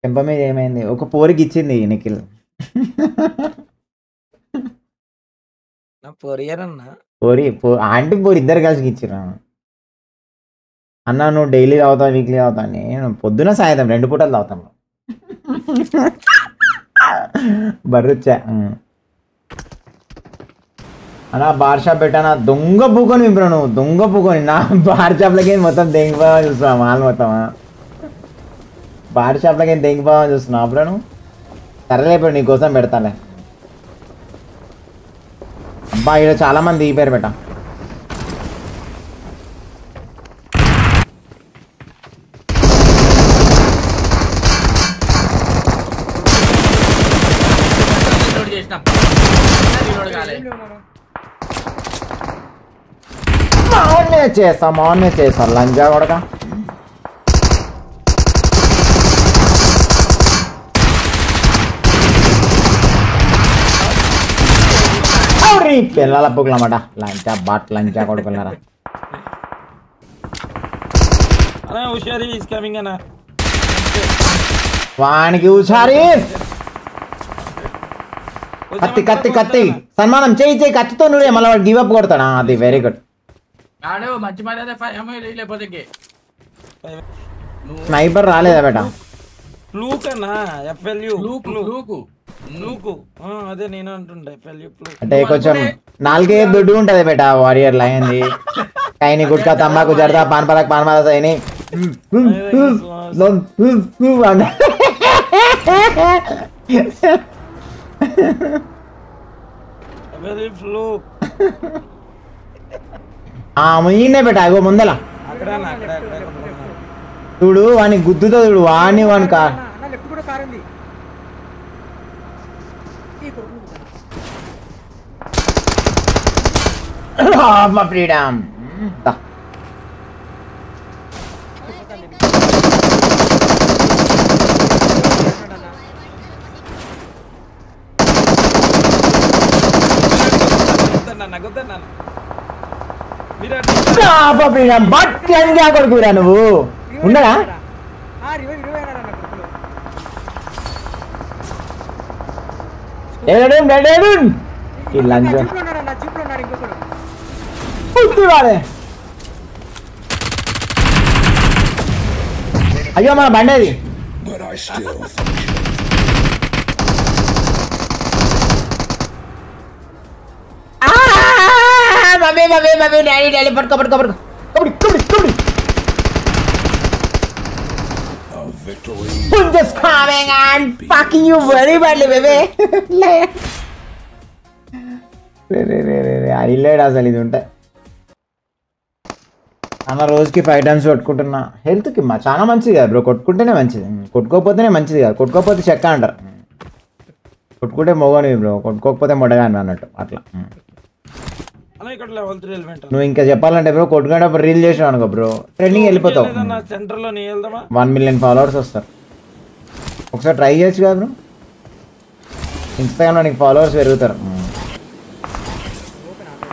చెంప మీద ఏమైంది? ఒక పోరికి ఇచ్చింది నిఖిల్. పోరి ఆంటీ పోరి ఇద్దరు కలిసి ఇచ్చిర్రు. అన్న నువ్వు డైలీ తాగుతావు, వీక్లీ తాగుతావు. నేను పొద్దున సాయంత్రం 2 పూటలు తాగుతాను. బర్రుచ్చా అన్నా బార్ షాప్ పెట్టానా? దొంగ పూకొని ఇప్పుడు నువ్వు దొంగ పూకొని నా బార్ షాప్లకి మొత్తం దెంగిపోవాలని చూస్తున్నావు. మాల్ మొత్తమా బార్ షాప్లకి దెంగిపోవాలని చూస్తున్నావు అప్పుడు నువ్వు. సరేలే ఇప్పుడు నీకోసం పెడతాలే. అబ్బా ఇక్కడ చాలా మంది ఈ పేరు పెట్ట. మార్నే చేస్తా లంజా కొడక. పిల్లల పుగ్లమాట లంచా బాట్ లంచా కొడుకున్నారా. వానికి హుషారి. కత్తి కత్తి కత్తి సన్మానం చేయి చేయి కత్తితో నువ్వే మళ్ళీ వాడు గివ్ అప్ కొడతాడా? అది వెరీ గుడ్. స్నైపర్ రాలేదా బేట? అంటే కొంచెం 4 దుడ్డు ఉంటది బేట వారియర్ లైన్ది. కైని గుట్కా తమ్మాకు జరదా పాన్ పలక్ పాన్ మాదా సైని ఈయనే బేట. అగో ముందల చూడు వాని గుద్దుతో చూడు. వాని వాని ఫ్రీడమ్. కొడుకురా నువ్వు ఉండరా? అయ్యో మన బండేది. డాడీ డాడీ పట్టుకో పట్టుకో పట్టుకో. Just coming and fucking you very badly, baby. Highlight అసలు ఇది ఉంటే. అన్న రోజుకి 5 times కొట్టుకుంటున్నా. హెల్త్కి చాలా మంచిది కదా బ్రో. కొట్టుకుంటేనే మంచిది, కొట్టుకోకపోతేనే మంచిది కాదు. కొట్టుకోకపోతే చెక్క అంటారు. కొట్టుకుంటే మొగనివి బ్రో, కొట్టుకోకపోతే మొడగాని అన్నట్టు అట్లా. నువ్వు ఇంకా చెప్పాలంటే బ్రో కొట్టుకునేటప్పుడు రీల్ చేసావు అనుకో బ్రో ట్రెండింగ్ వెళ్ళిపోతావు. 1 million ఫాలోవర్స్ వస్తారు. ఒకసారి ట్రై చేయొచ్చు కదా బ్రో. ఇన్స్టాగ్రామ్లో నీకు ఫాలోవర్స్ పెరుగుతారు.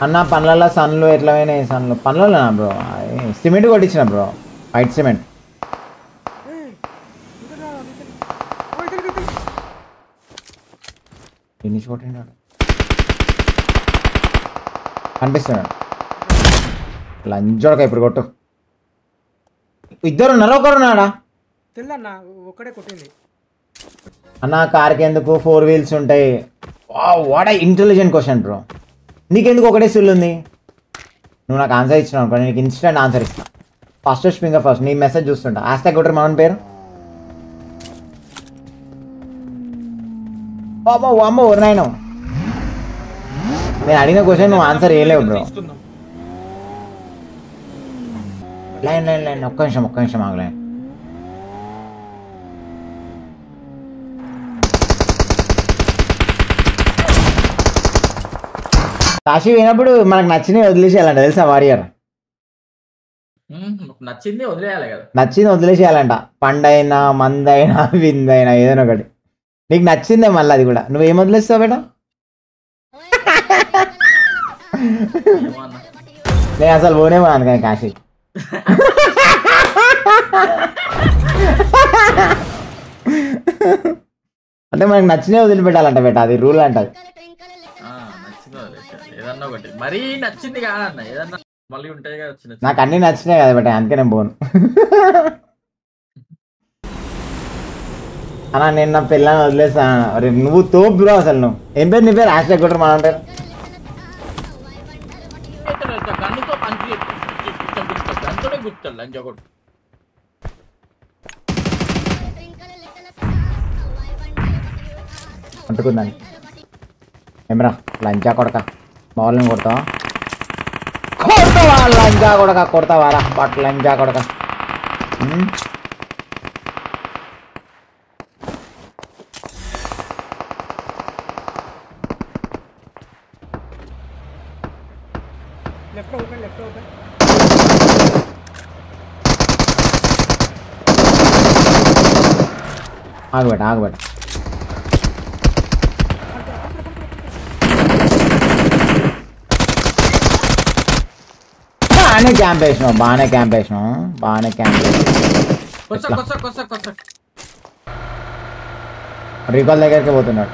అన్న పనులలో సన్లు ఎట్లా పోయినాయి? సన్లు పనులలో బ్రో సిమెంట్ కొట్టించిన బ్రో, వైట్ సిమెంట్. ఫినిష్ కొట్టినాడు కనిపిస్తున్నాడు. లంచోడక ఇప్పుడు కొట్టు. ఇద్దరు ఉన్నారు, ఒకరు ఉన్నాడా? అన్న కార్కి ఎందుకు 4 wheels ఉంటాయి? What I intelligent question bro. నీకెందుకు ఒకటే సిల్ ఉంది? నువ్వు నాకు ఆన్సర్ ఇచ్చినావు అనుకో, నీకు ఇన్స్టెంట్ ఆన్సర్ ఇస్తా. ఫస్ట్ ఫింగర్ ఫస్ట్ నీ మెసేజ్ చూస్తుంటా. హ్యాష్ట్యాగ్ కొట్టరు మన పేరు. అమ్మో ఎవరినైనా నేను అడిగిన క్వశ్చన్ నువ్వు ఆన్సర్ వేయలేవు బ్రో. లైన్ లైన్ లైన్ ఒక్క నిమిషం ఆగలేను. కాశీ పోయినప్పుడు మనకు నచ్చినవి వదిలేసేయాలంట తెలుసా వారియర్? నచ్చింది వదిలేయాలి కదా. నచ్చింది వదిలేసేయాలంట. పండైనా మందైనా విందైనా ఏదైనా ఒకటి నీకు నచ్చిందే. మళ్ళీ అది కూడా నువ్వేం వదిలేస్తావు బేట? నేను అసలు పోనేమో అందుకని కాశీ. అంటే మనకి నచ్చినే వదిలిపెట్టాలంట బెట, అది రూల్ అంటది. ఏదన్నా ఒకటి మరీ నచ్చింది కాదన్న, ఏదన్నా మళ్ళీ ఉంటాయి కదా చిన్న నాకు అన్ని నచ్చినాయి కదా బెట, అందుకే నేను పోను. అన్నా నేను నా పిల్లని వదిలేసా. అరే నువ్వు తోపు బ్రో అసలు. నువ్వు ఏం పేరు నీ పేరు? హ్యాష్ కొట్టరు మన పేరు. గన్నుతో పంచి గన్నుతోనే గుర్తాడు లంజకొట్టు. అంటుకుందని ఏమరా లంచా కొడక, బాల్ని కొడతావా? కొడతావా లంచా కొడక, కొడతావారా బట్ లంచా కొడక. ఆగుబెట్ట ఆగుబెట్ట. బాగానే క్యాంప్ వేసినావు, బాగానే క్యాంప్ వేసినావు, బాగానే క్యాంప్ వేసినావు. రీకాల్ దగ్గరికి పోతున్నాడు.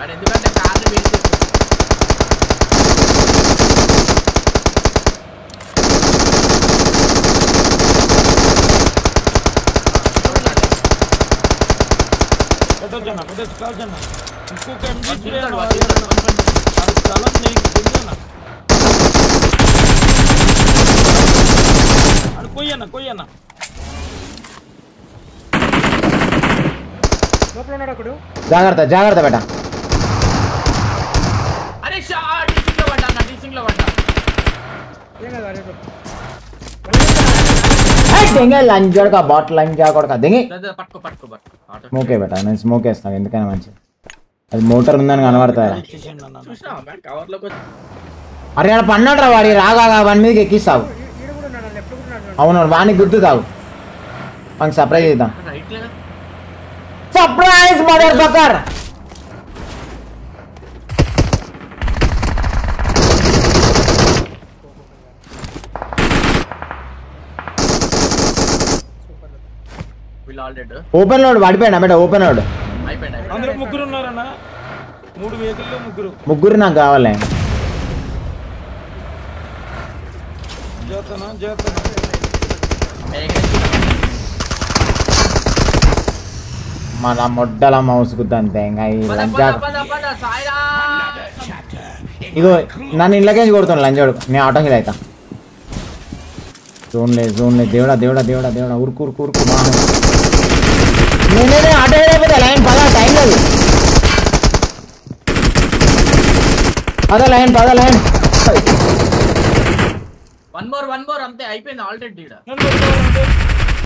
జాగ్రత్త జాగ్రత్త బేట. లంచోడక బాట్ లంచా కొడక దిగి స్మోకే బేట. నేను స్మోక్ వేస్తాను ఎందుకైనా మంచిది. అది మోటార్ ఉందని కనబడతారా? అరే అక్కడ పన్నాడ్రా వాడి, రాగా వాడి మీదకి ఎక్కిస్తావు. అవును వాడిని గుర్తు తావు, మనకి సర్ప్రైజ్ చేద్దాం. Surprise mother Fakhar. Open load పడిపోయినా బేట, ఓపెన్ లోడ్. ముగ్గురు నాకు కావాలి. మన మొడ్డల మౌస్ గుద్దంతే. ఇగో నన్ను ఇళ్ళకేసి కొడుతాను లంచోడు. నేను ఆటో హిల్ అవుతా. జోన్లే జోన్లే దేవుడా దేవుడా దేవుడా దేవుడా. ఉరుకు ఉరుకు ఉరుకు. నేనే ఆటో హిల్ అయిపోతా. లైన్ పదా, టైం లేదు. పద లైన్, పద లైన్. వన్ మోర్ అంతే అయిపోయింది ఆల్రెడీ.